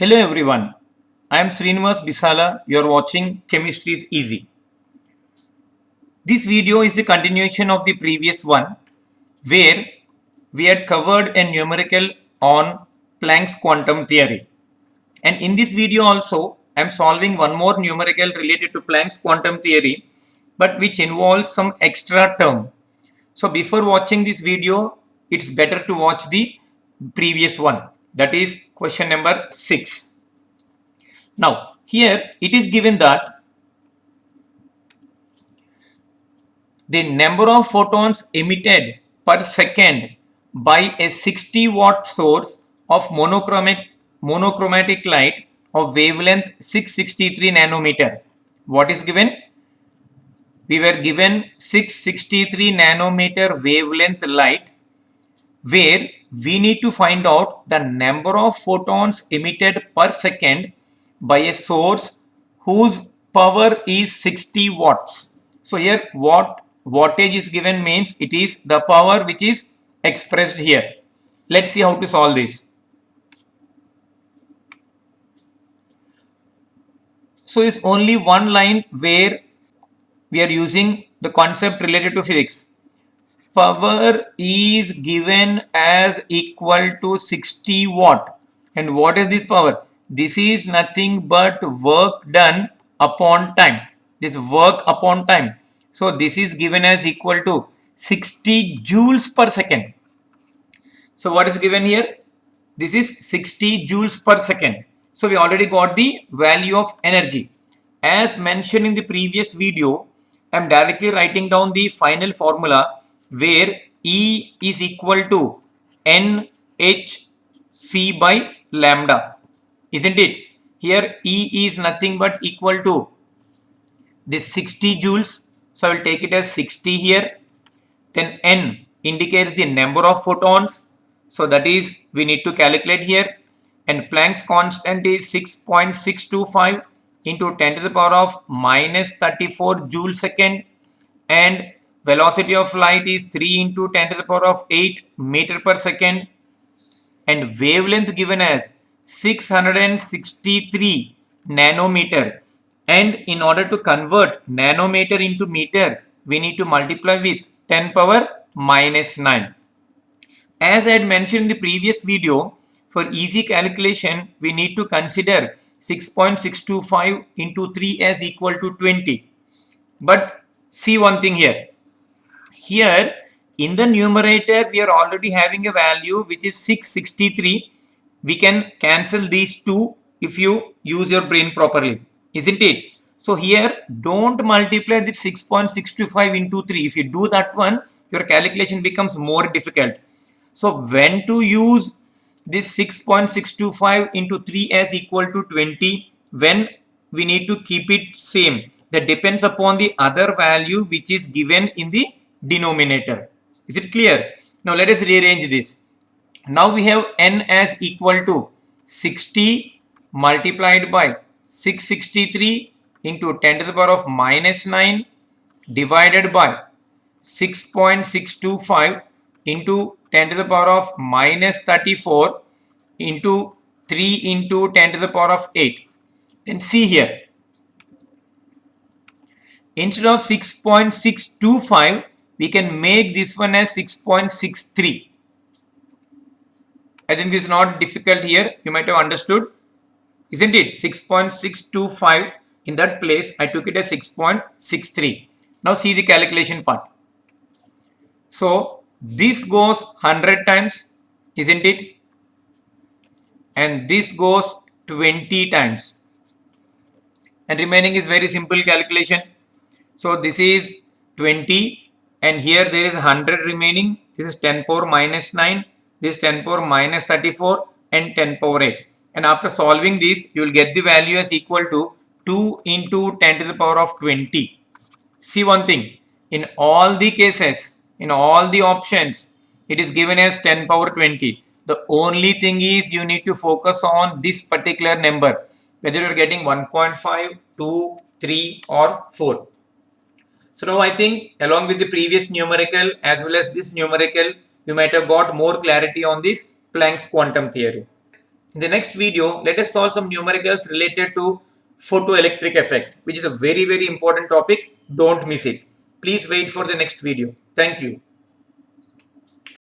Hello everyone, I am Srinivas Bisala. You are watching Chemistry is Easy. This video is the continuation of the previous one where we had covered a numerical on Planck's quantum theory. And in this video also, I am solving one more numerical related to Planck's quantum theory but which involves some extra term. So before watching this video, it's better to watch the previous one, that is question number 6. Now, here it is given that the number of photons emitted per second by a 60-watt source of monochromatic light of wavelength 663 nanometer. What is given? We were given 663 nanometer wavelength light, where we need to find out the number of photons emitted per second by a source whose power is 60 watts. So here wattage is given means it is the power which is expressed here. Let's see how to solve this. So it's only one line where we are using the concept related to physics. Power is given as equal to 60 watt. And what is this power? This is nothing but work done upon time. This work upon time. So this is given as equal to 60 joules per second. So what is given here? This is 60 joules per second. So we already got the value of energy. As mentioned in the previous video, I am directly writing down the final formula where E is equal to NhC by lambda. Isn't it? Here E is nothing but equal to this 60 joules. So I will take it as 60 here. Then N indicates the number of photons. So that is we need to calculate here. And Planck's constant is 6.625 into 10 to the power of minus 34 joule second. And velocity of light is 3 into 10 to the power of 8 meter per second. And wavelength given as 663 nanometer. And in order to convert nanometer into meter, we need to multiply with 10 power minus 9. As I had mentioned in the previous video, for easy calculation, we need to consider 6.625 into 3 as equal to 20. But see one thing here. Here in the numerator, we are already having a value which is 663. We can cancel these two if you use your brain properly, isn't it? So here don't multiply the 6.625 into 3. If you do that one, your calculation becomes more difficult. So when to use this 6.625 into 3 as equal to 20, when we need to keep it same. That depends upon the other value which is given in the denominator. Is it clear? Now let us rearrange this. Now we have N as equal to 60 multiplied by 663 into 10 to the power of minus 9 divided by 6.625 into 10 to the power of minus 34 into 3 into 10 to the power of 8. Then see here. Instead of 6.625, we can make this one as 6.63. I think this is not difficult here. You might have understood. Isn't it? 6.625. In that place, I took it as 6.63. Now see the calculation part. So this goes 100 times, isn't it? And this goes 20 times. And remaining is very simple calculation. So this is 20 and here there is 100 remaining. This is 10 power minus 9. This is 10 power minus 34 and 10 power 8. And after solving this, you will get the value as equal to 2 into 10 to the power of 20. See one thing. In all the cases, in all the options, it is given as 10 power 20. The only thing is you need to focus on this particular number, whether you are getting 1.5, 2, 3 or 4. So now I think along with the previous numerical as well as this numerical, you might have got more clarity on this Planck's quantum theory. In the next video, let us solve some numericals related to photoelectric effect, which is a very, very important topic. Don't miss it. Please wait for the next video. Thank you.